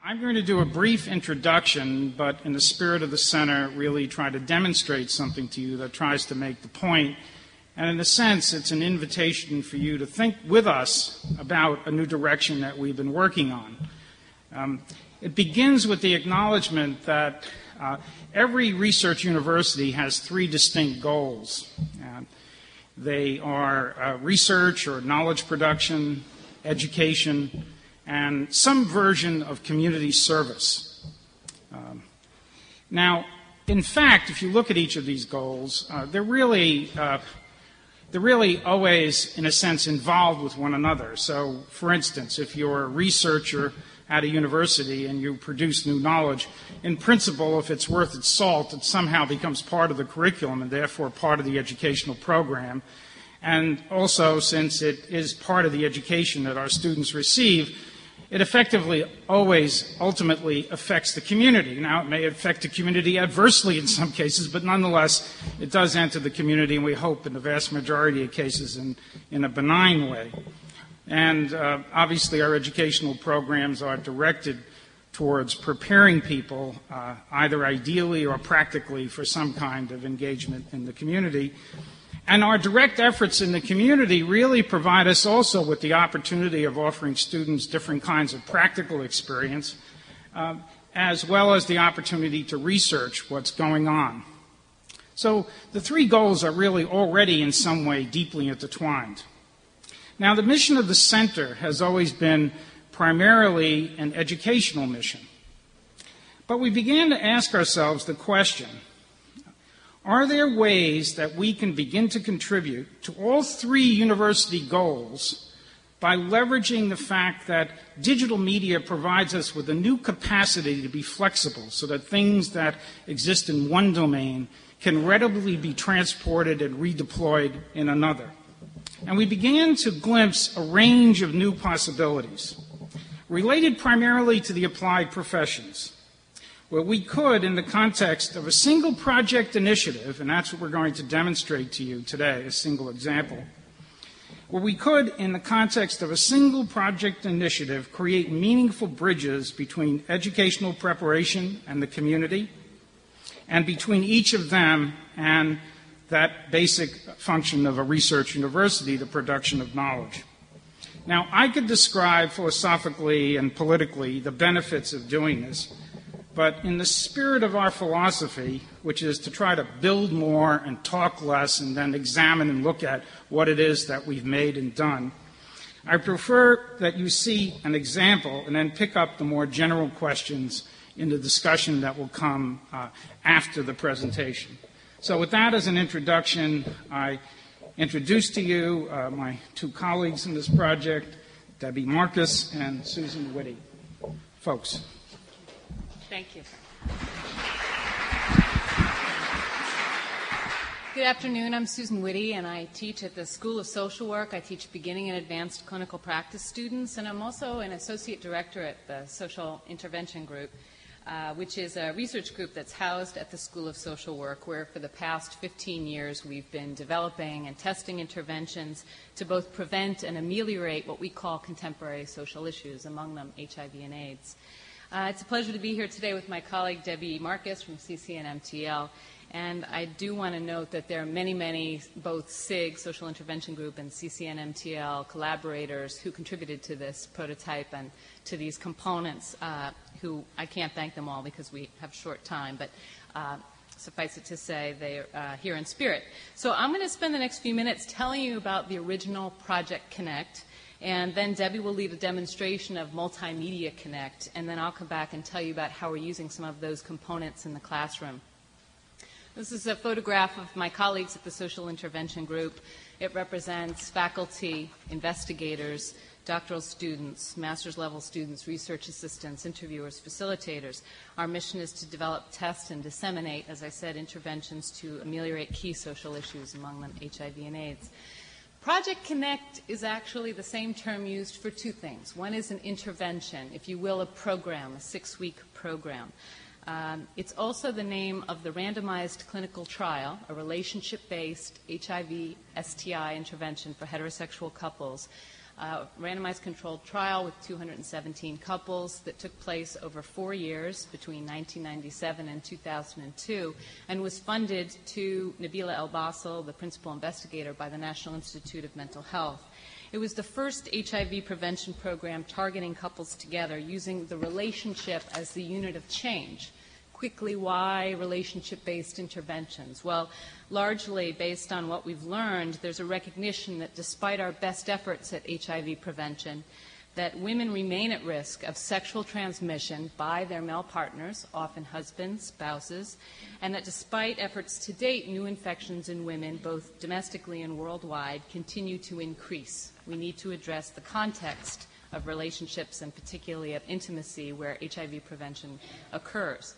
I'm going to do a brief introduction, but in the spirit of the center, really try to demonstrate something to you that tries to make the point. And in a sense, it's an invitation for you to think with us about a new direction that we've been working on. It begins with the acknowledgement that every research university has three distinct goals. They are research or knowledge production, education, and some version of community service. Now, in fact, if you look at each of these goals, they're really always, in a sense, involved with one another. So, for instance, if you're a researcher at a university and you produce new knowledge, in principle, if it's worth its salt, it somehow becomes part of the curriculum and therefore part of the educational program. And also, since it is part of the education that our students receive, it effectively always ultimately affects the community. Now, it may affect the community adversely in some cases, but nonetheless, it does enter the community, and we hope in the vast majority of cases in a benign way. And obviously, our educational programs are directed towards preparing people, either ideally or practically, for some kind of engagement in the community. And our direct efforts in the community really provide us also with the opportunity of offering students different kinds of practical experience, as well as the opportunity to research what's going on. So the three goals are really already in some way deeply intertwined. Now, the mission of the center has always been primarily an educational mission. But we began to ask ourselves the question, are there ways that we can begin to contribute to all three university goals by leveraging the fact that digital media provides us with a new capacity to be flexible so that things that exist in one domain can readily be transported and redeployed in another? And we began to glimpse a range of new possibilities, related primarily to the applied professions, where we could, in the context of a single project initiative, and that's what we're going to demonstrate to you today, a single example, where we could, in the context of a single project initiative, create meaningful bridges between educational preparation and the community, and between each of them and that basic function of a research university, the production of knowledge. Now, I could describe philosophically and politically the benefits of doing this, but in the spirit of our philosophy, which is to try to build more and talk less and then examine and look at what it is that we've made and done, I prefer that you see an example and then pick up the more general questions in the discussion that will come after the presentation. So with that as an introduction, I introduce to you my two colleagues in this project, Debbie Marcus and Susan Witte. Folks. Thank you. Good afternoon. I'm Susan Witte, and I teach at the School of Social Work. I teach beginning and advanced clinical practice students, and I'm also an associate director at the Social Intervention Group, which is a research group that's housed at the School of Social Work, where for the past 15 years we've been developing and testing interventions to both prevent and ameliorate what we call contemporary social issues, among them HIV and AIDS. It's a pleasure to be here today with my colleague Debbie Marcus from CCNMTL, and I do want to note that there are many, both SIG, Social Intervention Group, and CCNMTL collaborators who contributed to this prototype and to these components, who I can't thank them all because we have short time, but suffice it to say they're here in spirit. So I'm going to spend the next few minutes telling you about the original Project Connect, and then Debbie will lead a demonstration of Multimedia Connect, and then I'll come back and tell you about how we're using some of those components in the classroom. This is a photograph of my colleagues at the Social Intervention Group. It represents faculty, investigators, doctoral students, master's level students, research assistants, interviewers, facilitators. Our mission is to develop, test, and disseminate, as I said, interventions to ameliorate key social issues, among them HIV and AIDS. Project Connect is actually the same term used for two things. One is an intervention, if you will, a program, a 6-week program. It's also the name of the randomized clinical trial, a relationship-based HIV STI intervention for heterosexual couples a randomized controlled trial with 217 couples that took place over 4 years between 1997 and 2002 and was funded to Nabila El-Basel, the principal investigator, by the National Institute of Mental Health. It was the first HIV prevention program targeting couples together using the relationship as the unit of change. Quickly, why relationship-based interventions? Well, largely based on what we've learned, there's a recognition that despite our best efforts at HIV prevention, that women remain at risk of sexual transmission by their male partners, often husbands, spouses, and that despite efforts to date, new infections in women, both domestically and worldwide, continue to increase. We need to address the context of relationships and particularly of intimacy where HIV prevention occurs.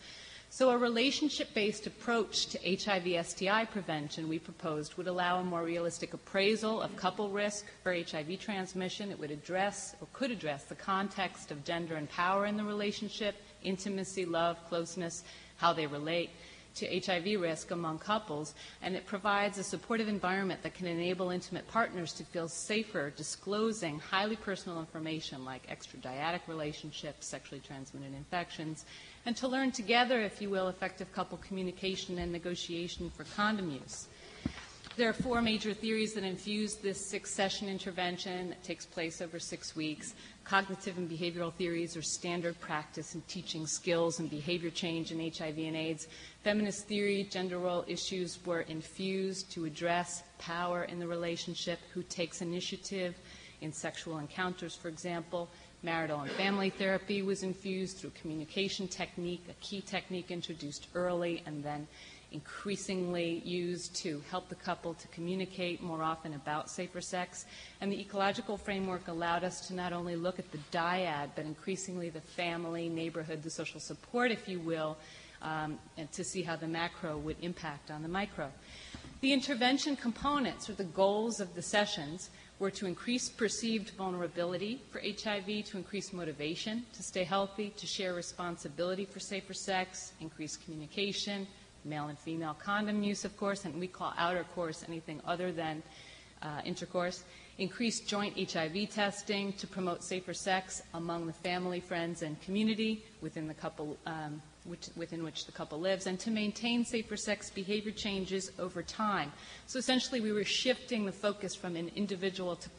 So a relationship-based approach to HIV-STI prevention, we proposed, would allow a more realistic appraisal of couple risk for HIV transmission. It would address, or could address, the context of gender and power in the relationship, intimacy, love, closeness, how they relate to HIV risk among couples, and it provides a supportive environment that can enable intimate partners to feel safer disclosing highly personal information like extradyadic relationships, sexually transmitted infections, and to learn together, if you will, effective couple communication and negotiation for condom use. There are 4 major theories that infuse this 6-session intervention that takes place over 6 weeks. Cognitive and behavioral theories are standard practice in teaching skills and behavior change in HIV and AIDS. Feminist theory, gender role issues were infused to address power in the relationship, who takes initiative in sexual encounters, for example. Marital and family therapy was infused through communication technique, a key technique introduced early and then increasingly used to help the couple to communicate more often about safer sex. And the ecological framework allowed us to not only look at the dyad, but increasingly the family, neighborhood, the social support, if you will, and to see how the macro would impact on the micro. The intervention components, or the goals of the sessions, were to increase perceived vulnerability for HIV, to increase motivation to stay healthy, to share responsibility for safer sex, increase communication, male and female condom use, of course, and we call outer course anything other than intercourse, increase joint HIV testing to promote safer sex among the family, friends, and community within the couple, within which the couple lives, and to maintain safer sex behavior changes over time. So essentially we were shifting the focus from an individual to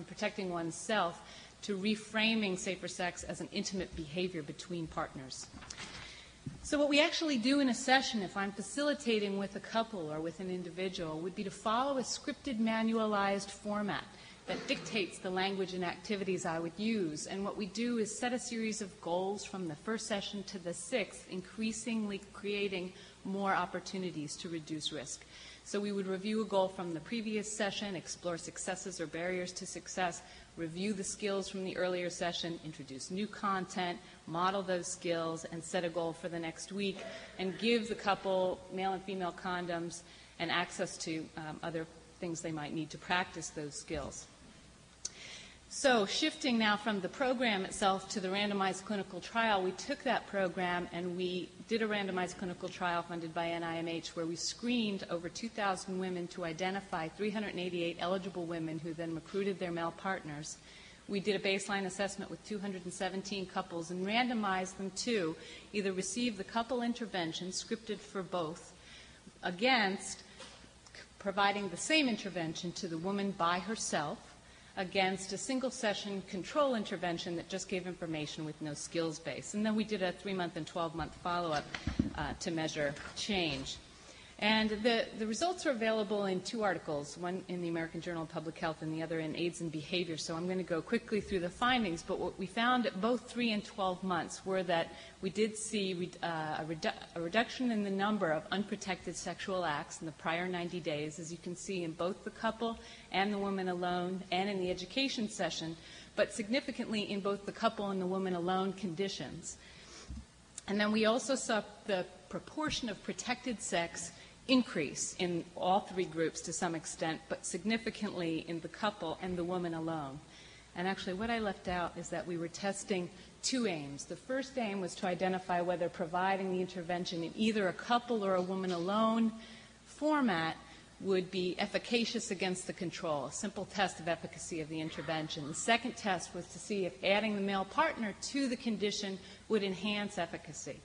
protecting oneself to reframing safer sex as an intimate behavior between partners. So what we actually do in a session, if I'm facilitating with a couple or with an individual, would be to follow a scripted, manualized format that dictates the language and activities I would use. And what we do is set a series of goals from the first session to the 6th, increasingly creating more opportunities to reduce risk. So we would review a goal from the previous session, explore successes or barriers to success, review the skills from the earlier session, introduce new content, model those skills, and set a goal for the next week, and give the couple male and female condoms and access to other things they might need to practice those skills. So shifting now from the program itself to the randomized clinical trial, we took that program and we did a randomized clinical trial funded by NIMH where we screened over 2,000 women to identify 388 eligible women who then recruited their male partners. We did a baseline assessment with 217 couples and randomized them to either receive the couple intervention scripted for both against providing the same intervention to the woman by herself against a single session control intervention that just gave information with no skills base. And then we did a 3-month and 12-month follow-up to measure change. And the results are available in 2 articles, one in the American Journal of Public Health and the other in AIDS and Behavior. So I'm going to go quickly through the findings. But what we found at both 3 and 12 months were that we did see a reduction in the number of unprotected sexual acts in the prior 90 days, as you can see in both the couple and the woman alone and in the education session, but significantly in both the couple and the woman alone conditions. And then we also saw the proportion of protected sex increase in all 3 groups to some extent, but significantly in the couple and the woman alone. And actually what I left out is that we were testing 2 aims. The first aim was to identify whether providing the intervention in either a couple or a woman alone format would be efficacious against the control, a simple test of efficacy of the intervention. The second test was to see if adding the male partner to the condition would enhance efficacy.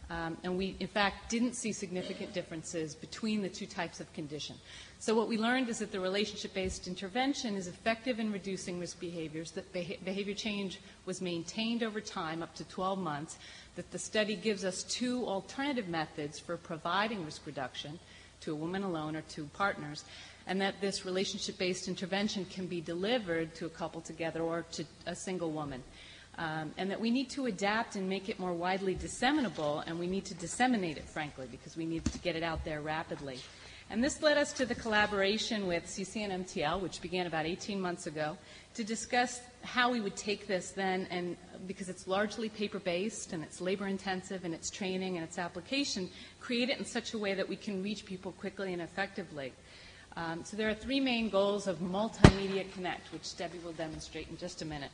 And we, in fact, didn't see significant differences between the two types of condition. So what we learned is that the relationship-based intervention is effective in reducing risk behaviors, that behavior change was maintained over time up to 12 months, that the study gives us two alternative methods for providing risk reduction to a woman alone or two partners, and that this relationship-based intervention can be delivered to a couple together or to a single woman. And that we need to adapt and make it more widely disseminable, and we need to disseminate it, frankly, because we need to get it out there rapidly. And this led us to the collaboration with CCNMTL, which began about 18 months ago, to discuss how we would take this then, and because it's largely paper-based and it's labor-intensive in its training and its application, create it in such a way that we can reach people quickly and effectively. So there are three main goals of Multimedia Connect, which Debbie will demonstrate in just a minute.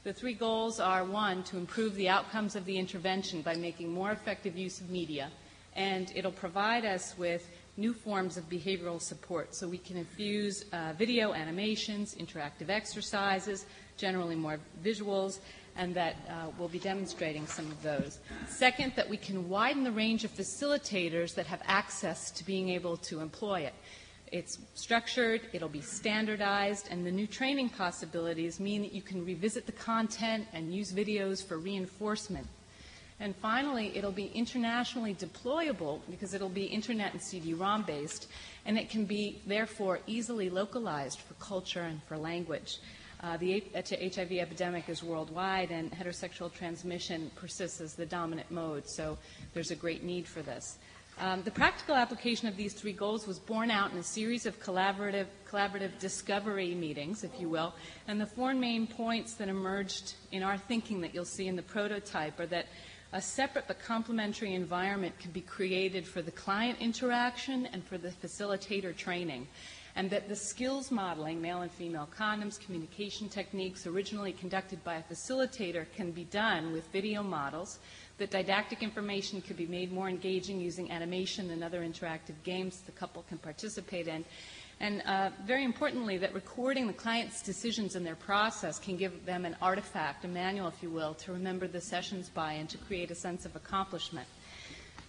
The three goals are, one, to improve the outcomes of the intervention by making more effective use of media, and it'll provide us with new forms of behavioral support so we can infuse video, animations, interactive exercises, generally more visuals, and that we'll be demonstrating some of those. Second, that we can widen the range of facilitators that have access to being able to employ it. It's structured, it'll be standardized, and the new training possibilities mean that you can revisit the content and use videos for reinforcement. And finally, it'll be internationally deployable because it'll be internet and CD-ROM based, and it can be, therefore, easily localized for culture and for language. The HIV epidemic is worldwide, and heterosexual transmission persists as the dominant mode, so there's a great need for this. The practical application of these three goals was borne out in a series of collaborative discovery meetings, if you will, and the four main points that emerged in our thinking that you'll see in the prototype are that a separate but complementary environment can be created for the client interaction and for the facilitator training, and that the skills modeling, male and female condoms, communication techniques originally conducted by a facilitator can be done with video models, that didactic information could be made more engaging using animation and other interactive games the couple can participate in, and very importantly, that recording the client's decisions in their process can give them an artifact, a manual, if you will, to remember the sessions by and to create a sense of accomplishment.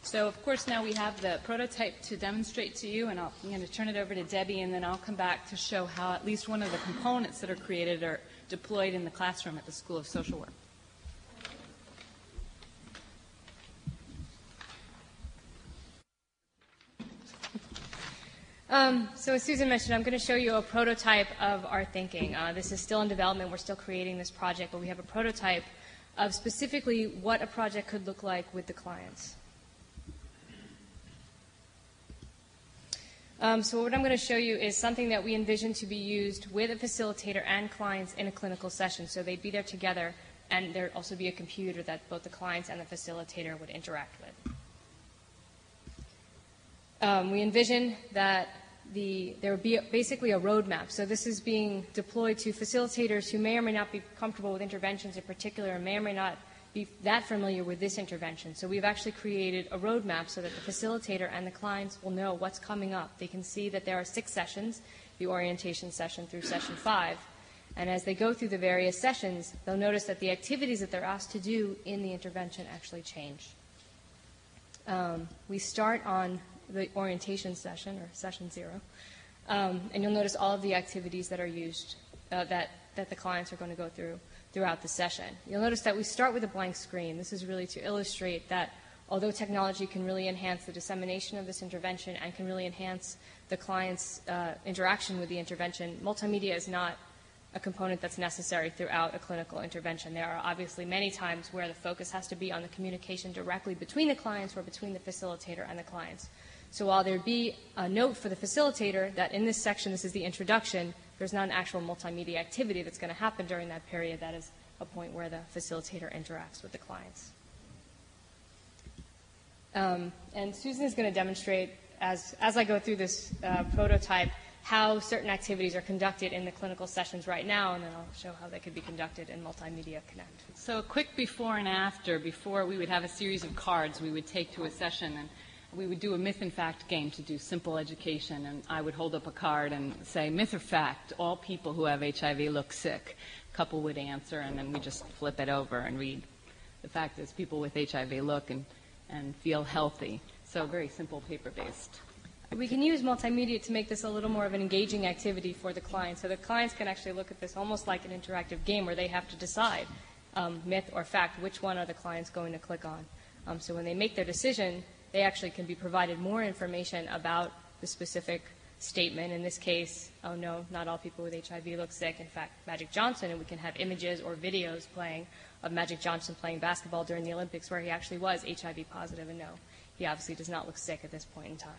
So, of course, now we have the prototype to demonstrate to you, and I'm going to turn it over to Debbie, and then I'll come back to show how at least one of the components that are created are deployed in the classroom at the School of Social Work. So as Susan mentioned, I'm going to show you a prototype of our thinking. This is still in development. We're still creating this project, but we have a prototype of specifically what a project could look like with the clients. So what I'm going to show you is something that we envision to be used with a facilitator and clients in a clinical session. So they'd be there together, and there'd also be a computer that both the clients and the facilitator would interact with. We envision that there would be basically a roadmap. So this is being deployed to facilitators who may or may not be comfortable with interventions in particular, and may or may not be that familiar with this intervention. So we've actually created a roadmap so that the facilitator and the clients will know what's coming up. They can see that there are 6 sessions, the orientation session through session 5. And as they go through the various sessions, they'll notice that the activities that they're asked to do in the intervention actually change. We start on the orientation session, or session 0, and you'll notice all of the activities that are used, that the clients are going to go through throughout the session. You'll notice that we start with a blank screen. This is really to illustrate that although technology can really enhance the dissemination of this intervention and can really enhance the client's interaction with the intervention, multimedia is not a component that's necessary throughout a clinical intervention. There are obviously many times where the focus has to be on the communication directly between the clients or between the facilitator and the clients. So while there'd be a note for the facilitator that in this section, this is the introduction, there's not an actual multimedia activity that's going to happen during that period. That is a point where the facilitator interacts with the clients. And Susan is going to demonstrate, as I go through this prototype, how certain activities are conducted in the clinical sessions right now, and then I'll show how they could be conducted in Multimedia Connect. So a quick before and after. Before, we would have a series of cards we would take to a session, we would do a myth and fact game to do simple education, and I would hold up a card and say, myth or fact, all people who have HIV look sick. A couple would answer, and then we just flip it over and read. The fact is people with HIV look and feel healthy. So very simple paper-based. We can use multimedia to make this a little more of an engaging activity for the client, so the clients can actually look at this almost like an interactive game where they have to decide, myth or fact, which one are the clients going to click on. So when they make their decision, they actually can be provided more information about the specific statement. In this case, oh no, not all people with HIV look sick. In fact, Magic Johnson, and we can have images or videos playing of Magic Johnson playing basketball during the Olympics where he actually was HIV positive, and no, he obviously does not look sick at this point in time.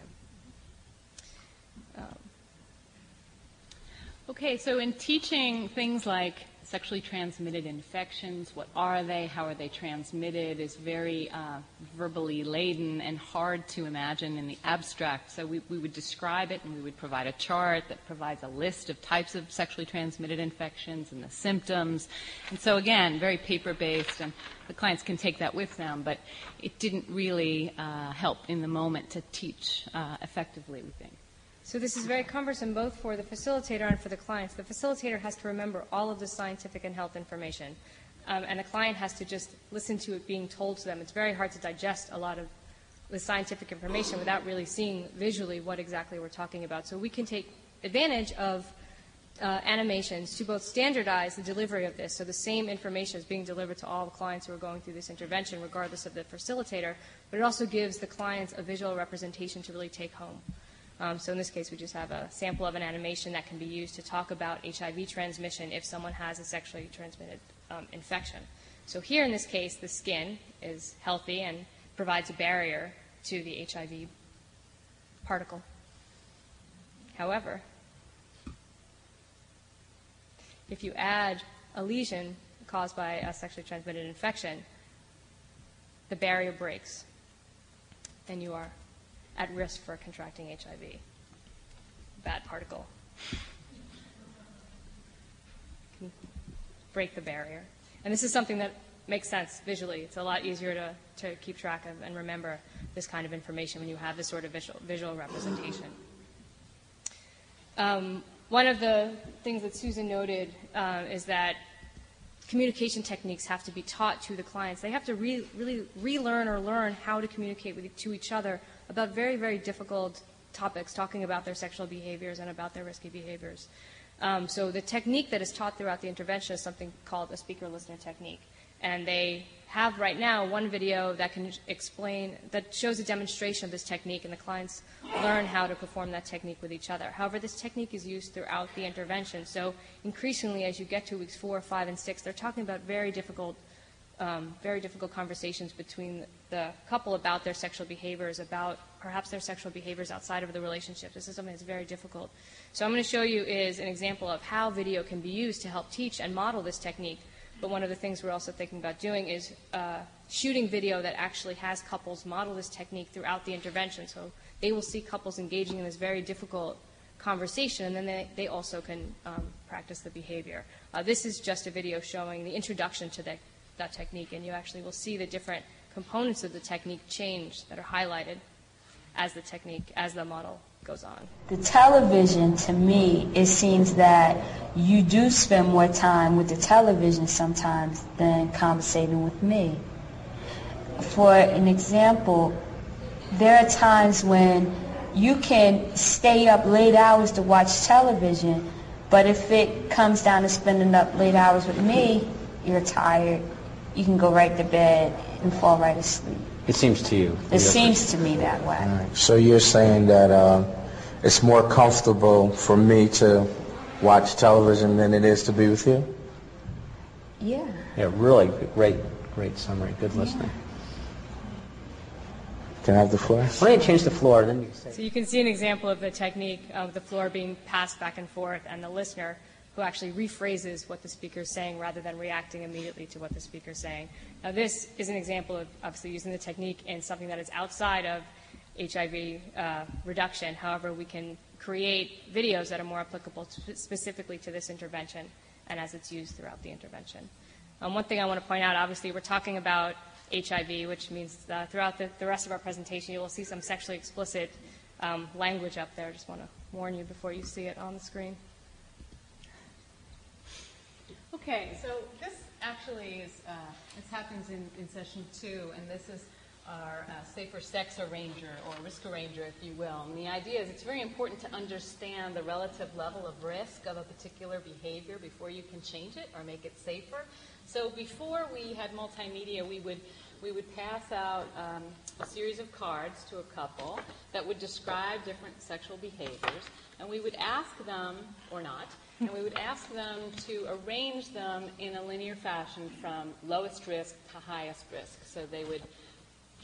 Okay, so in teaching things like sexually transmitted infections, what are they, how are they transmitted, is very verbally laden and hard to imagine in the abstract. So we would describe it, and we would provide a chart that provides a list of types of sexually transmitted infections and the symptoms. And so again, very paper-based, and the clients can take that with them, but it didn't really help in the moment to teach effectively, we think. So this is very cumbersome both for the facilitator and for the clients. The facilitator has to remember all of the scientific and health information, and the client has to just listen to it being told to them. It's very hard to digest a lot of the scientific information without really seeing visually what exactly we're talking about. So we can take advantage of animations to both standardize the delivery of this, so the same information is being delivered to all the clients who are going through this intervention regardless of the facilitator, but it also gives the clients a visual representation to really take home. So in this case, we just have a sample of an animation that can be used to talk about HIV transmission if someone has a sexually transmitted infection. So here in this case, the skin is healthy and provides a barrier to the HIV particle. However, if you add a lesion caused by a sexually transmitted infection, the barrier breaks, and you are at risk for contracting HIV. Bad particle. Can break the barrier. And this is something that makes sense visually. It's a lot easier to keep track of and remember this kind of information when you have this sort of visual representation. One of the things that Susan noted is that communication techniques have to be taught to the clients. They have to really relearn or learn how to communicate to each other about very, very difficult topics, talking about their sexual behaviors and about their risky behaviors. So the technique that is taught throughout the intervention is something called a speaker-listener technique. And they have right now one video that can explain, that shows a demonstration of this technique, and the clients learn how to perform that technique with each other. However, this technique is used throughout the intervention. So increasingly, as you get to weeks 4, 5, and 6, they're talking about very difficult conversations between the couple about their sexual behaviors, about perhaps their sexual behaviors outside of the relationship. This is something that's very difficult. So I'm going to show you is an example of how video can be used to help teach and model this technique. But one of the things we're also thinking about doing is shooting video that actually has couples model this technique throughout the intervention. So they will see couples engaging in this very difficult conversation, and then they also can practice the behavior. This is just a video showing the introduction to that technique, and you actually will see the different components of the technique change that are highlighted as the model goes on. The television, to me, it seems that you do spend more time with the television sometimes than conversating with me. For an example, there are times when you can stay up late hours to watch television, but if it comes down to spending up late hours with me, you're tired. You can go right to bed and fall right asleep. It seems to you. It seems to me that way. Right. So you're saying that it's more comfortable for me to watch television than it is to be with you? Yeah. Yeah, really great summary. Good listening. Can I have the floor? Why don't you change the floor, then you can say. So you can see an example of the technique of the floor being passed back and forth, and the listener who actually rephrases what the speaker is saying rather than reacting immediately to what the speaker is saying. Now this is an example of obviously using the technique in something that is outside of HIV reduction. However, we can create videos that are more applicable specifically to this intervention and as it's used throughout the intervention. One thing I want to point out, obviously we're talking about HIV, which means throughout the rest of our presentation you will see some sexually explicit language up there. Just want to warn you before you see it on the screen. Okay, so this actually is, this happens in session 2, and this is our safer sex arranger, or risk arranger, if you will. And the idea is it's very important to understand the relative level of risk of a particular behavior before you can change it or make it safer. So before we had multimedia, we would pass out a series of cards to a couple that would describe different sexual behaviors, and we would ask them, or not, and we would ask them to arrange them in a linear fashion from lowest risk to highest risk. So they would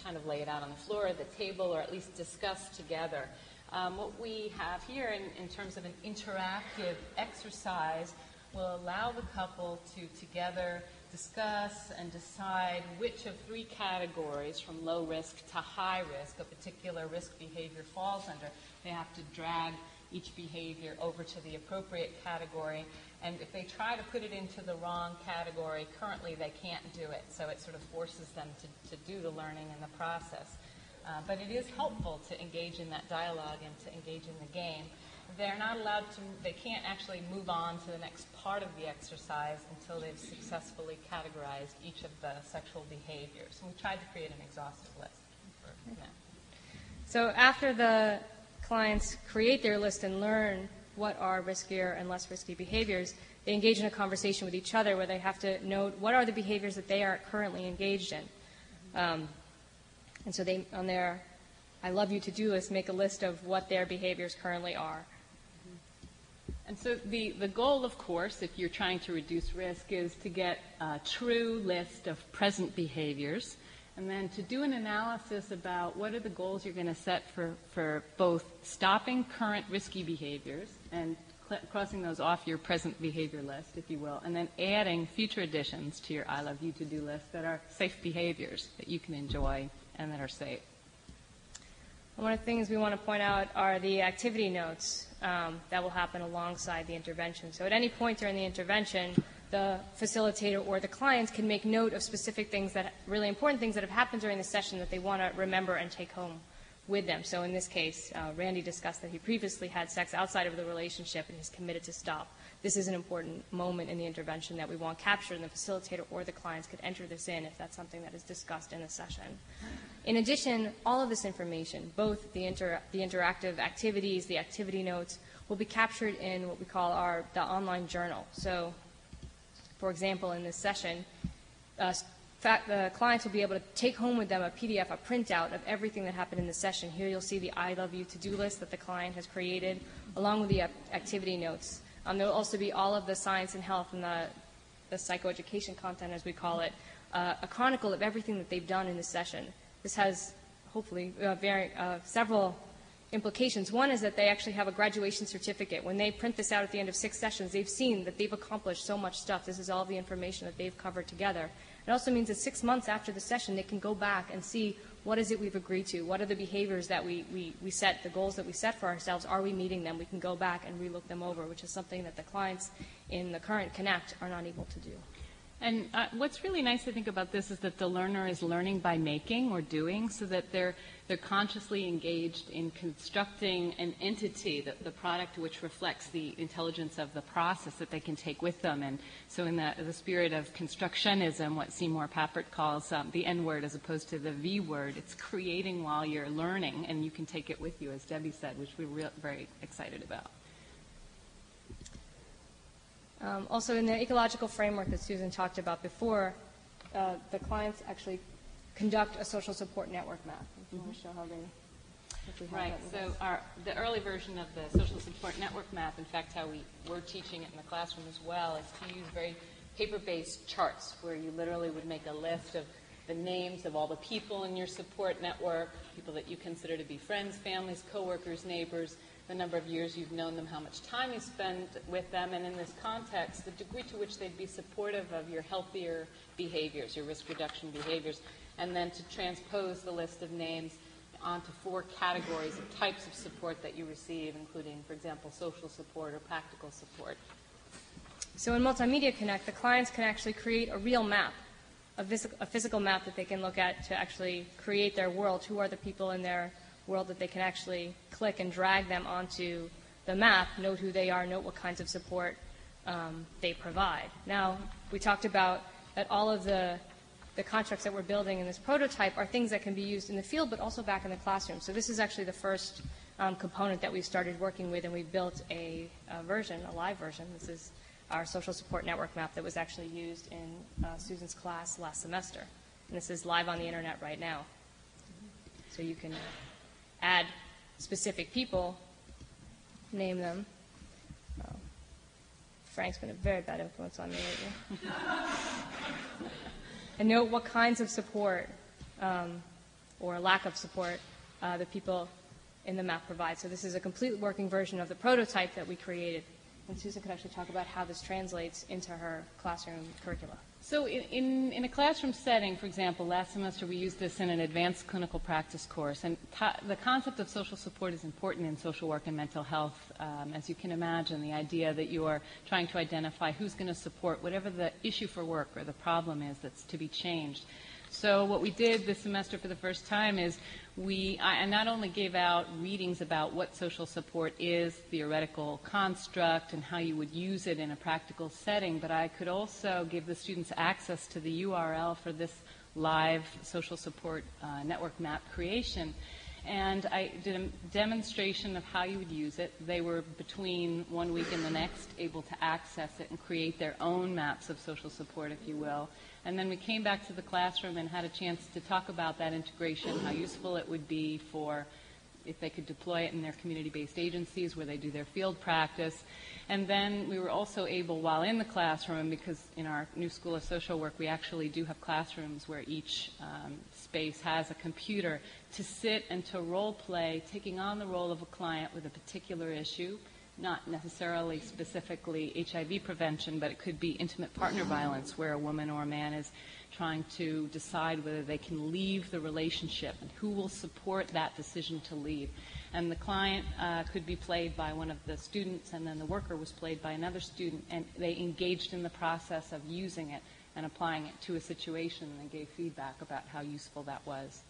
kind of lay it out on the floor or the table, or at least discuss together. What we have here in terms of an interactive exercise will allow the couple to together discuss and decide which of 3 categories from low risk to high risk a particular risk behavior falls under. They have to drag each behavior over to the appropriate category, and if they try to put it into the wrong category, currently they can't do it, so it sort of forces them to do the learning in the process. But it is helpful to engage in that dialogue and to engage in the game. They're not allowed to, they can't actually move on to the next part of the exercise until they've successfully categorized each of the sexual behaviors. And we tried to create an exhaustive list for that. So after the clients create their list and learn what are riskier and less risky behaviors, they engage in a conversation with each other where they have to note what are the behaviors that they are currently engaged in. And so they, on their I love you to-do list, make a list of what their behaviors currently are. And so the goal, of course, if you're trying to reduce risk, is to get a true list of present behaviors, and then to do an analysis about what are the goals you're going to set for both stopping current risky behaviors and crossing those off your present behavior list, if you will, and then adding future additions to your I love you to-do list that are safe behaviors that you can enjoy and that are safe. One of the things we want to point out are the activity notes that will happen alongside the intervention. So at any point during the intervention, the facilitator or the clients can make note of specific things, that really important things that have happened during the session that they want to remember and take home with them. So in this case, Randy discussed that he previously had sex outside of the relationship and he's committed to stop. This is an important moment in the intervention that we want captured, and the facilitator or the clients could enter this in if that's something that is discussed in the session. In addition, all of this information, both the interactive activities, the activity notes, will be captured in what we call the online journal. So, for example, in this session, the clients will be able to take home with them a PDF, a printout of everything that happened in the session. Here you'll see the I love you to-do list that the client has created, along with the activity notes. There will also be all of the science and health and the psychoeducation content, as we call it, a chronicle of everything that they've done in this session. This has, hopefully, several implications. One is that they actually have a graduation certificate. When they print this out at the end of 6 sessions, they've seen that they've accomplished so much stuff. This is all the information that they've covered together. It also means that 6 months after the session, they can go back and see what is it we've agreed to, what are the behaviors that we set, the goals that we set for ourselves, are we meeting them? We can go back and relook them over, which is something that the clients in the current Connect are not able to do. And what's really nice to think about this is that the learner is learning by making or doing, so that they're consciously engaged in constructing an entity, the product which reflects the intelligence of the process that they can take with them. And so in the spirit of constructionism, what Seymour Papert calls the N word as opposed to the V word, it's creating while you're learning, and you can take it with you, as Debbie said, which we're very excited about. Also, in the ecological framework that Susan talked about before, the clients actually conduct a social support network map. If you want to show how they... Right. So the early version of the social support network map, in fact, how we're teaching it in the classroom as well, is to use very paper-based charts where you literally would make a list of the names of all the people in your support network, people that you consider to be friends, families, coworkers, neighbors, the number of years you've known them, how much time you spend with them, and in this context, the degree to which they'd be supportive of your healthier behaviors, your risk reduction behaviors, and then to transpose the list of names onto 4 categories of types of support that you receive, including, for example, social support or practical support. So in Multimedia Connect, the clients can actually create a real map a physical map that they can look at to actually create their world. Who are the people in their world that they can actually click and drag them onto the map, note who they are, note what kinds of support they provide. Now, we talked about that all of the constructs that we're building in this prototype are things that can be used in the field, but also back in the classroom. So this is actually the first component that we started working with, and we built a live version. This is our social support network map that was actually used in Susan's class last semester. And this is live on the internet right now. So you can add specific people, name them. Frank's been a very bad influence on me lately. And note what kinds of support or lack of support the people in the map provide. So this is a complete working version of the prototype that we created. And Susan could actually talk about how this translates into her classroom curricula. So in a classroom setting, for example, last semester we used this in an advanced clinical practice course. And the concept of social support is important in social work and mental health. As you can imagine, the idea that you are trying to identify who's going to support whatever the issue for work or the problem is that's to be changed. So what we did this semester for the first time is I not only gave out readings about what social support is, theoretical construct, and how you would use it in a practical setting, but I could also give the students access to the URL for this live social support network map creation. And I did a demonstration of how you would use it. They were, between 1 week and the next, able to access it and create their own maps of social support, if you will. And then we came back to the classroom and had a chance to talk about that integration, how useful it would be for if they could deploy it in their community-based agencies where they do their field practice. And then we were also able, while in the classroom, because in our new School of Social Work we actually do have classrooms where each space has a computer, to sit and to role play, taking on the role of a client with a particular issue, not necessarily specifically HIV prevention, but it could be intimate partner violence where a woman or a man is trying to decide whether they can leave the relationship and who will support that decision to leave. And the client could be played by one of the students, and then the worker was played by another student, and they engaged in the process of using it and applying it to a situation, and they gave feedback about how useful that was.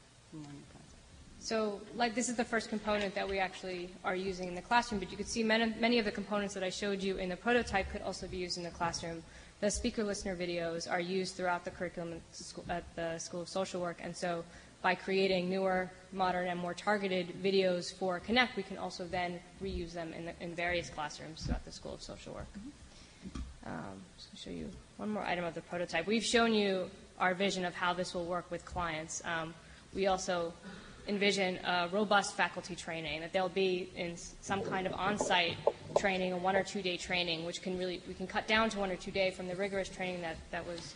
So, this is the first component that we actually are using in the classroom, but you could see many of the components that I showed you in the prototype could also be used in the classroom. The speaker listener videos are used throughout the curriculum at the School of Social Work, and so by creating newer, modern, and more targeted videos for Connect, we can also then reuse them in various classrooms throughout the School of Social Work. So I'll show you one more item of the prototype. We've shown you our vision of how this will work with clients. We also envision robust faculty training, that they'll be in some kind of on-site training, a 1 or 2 day training, which we can cut down to 1 or 2 days from the rigorous training that was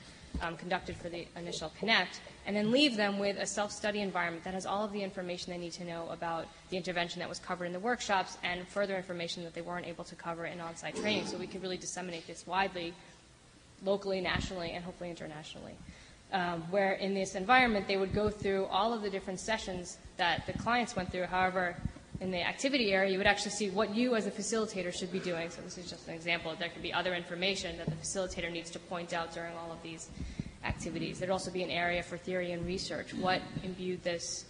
conducted for the initial Connect, and then leave them with a self-study environment that has all of the information they need to know about the intervention that was covered in the workshops and further information that they weren't able to cover in on-site training. So we could really disseminate this widely, locally, nationally, and hopefully internationally. Where in this environment they would go through all of the different sessions that the clients went through. However, in the activity area, you would actually see what you as a facilitator should be doing. So this is just an example. There could be other information that the facilitator needs to point out during all of these activities. There would also be an area for theory and research. What imbued this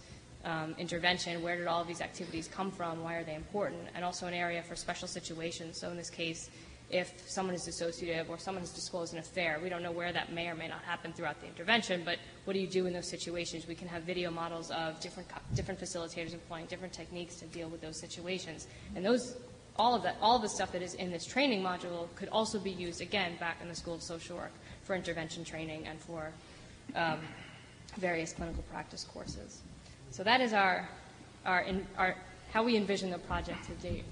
intervention? Where did all of these activities come from? Why are they important? And also an area for special situations. So in this case, if someone is dissociative or someone has disclosed an affair, we don't know where that may or may not happen throughout the intervention, but what do you do in those situations? We can have video models of different facilitators employing different techniques to deal with those situations. And all of the stuff that is in this training module could also be used, again, back in the School of Social Work for intervention training and for various clinical practice courses. So that is how we envision the project to date.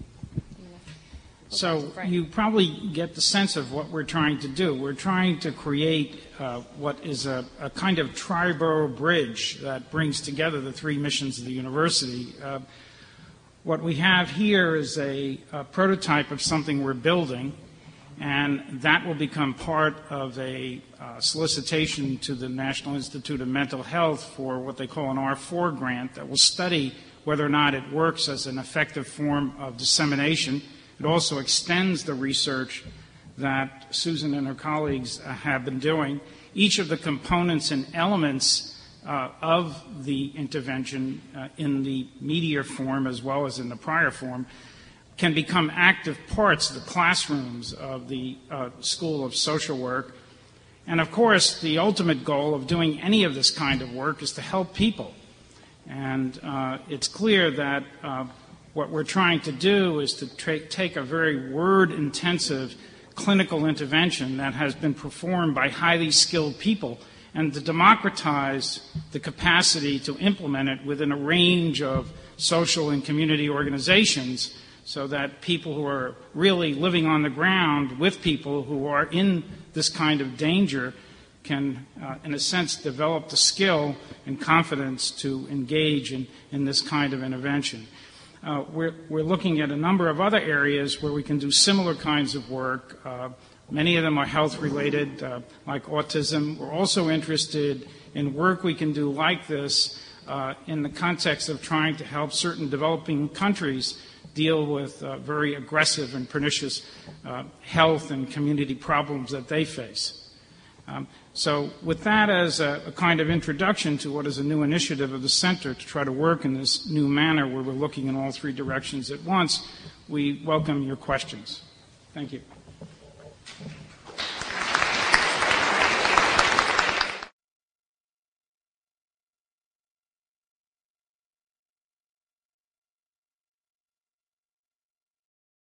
So you probably get the sense of what we're trying to do. We're trying to create what is a kind of tri-borough bridge that brings together the three missions of the university. What we have here is a prototype of something we're building, and that will become part of a solicitation to the National Institute of Mental Health for what they call an R4 grant that will study whether or not it works as an effective form of dissemination. It also extends the research that Susan and her colleagues have been doing. each of the components and elements of the intervention in the media form as well as in the prior form can become active parts of the classrooms of the School of Social Work. And of course, the ultimate goal of doing any of this kind of work is to help people. And it's clear that what we're trying to do is to take a very word-intensive clinical intervention that has been performed by highly skilled people and to democratize the capacity to implement it within a range of social and community organizations so that people who are really living on the ground with people who are in this kind of danger can, in a sense, develop the skill and confidence to engage in this kind of intervention. We're looking at a number of other areas where we can do similar kinds of work. Many of them are health-related, like autism. We're also interested in work we can do like this in the context of trying to help certain developing countries deal with very aggressive and pernicious health and community problems that they face. So with that as a kind of introduction to what is a new initiative of the Center to try to work in this new manner where we're looking in all three directions at once, we welcome your questions. Thank you.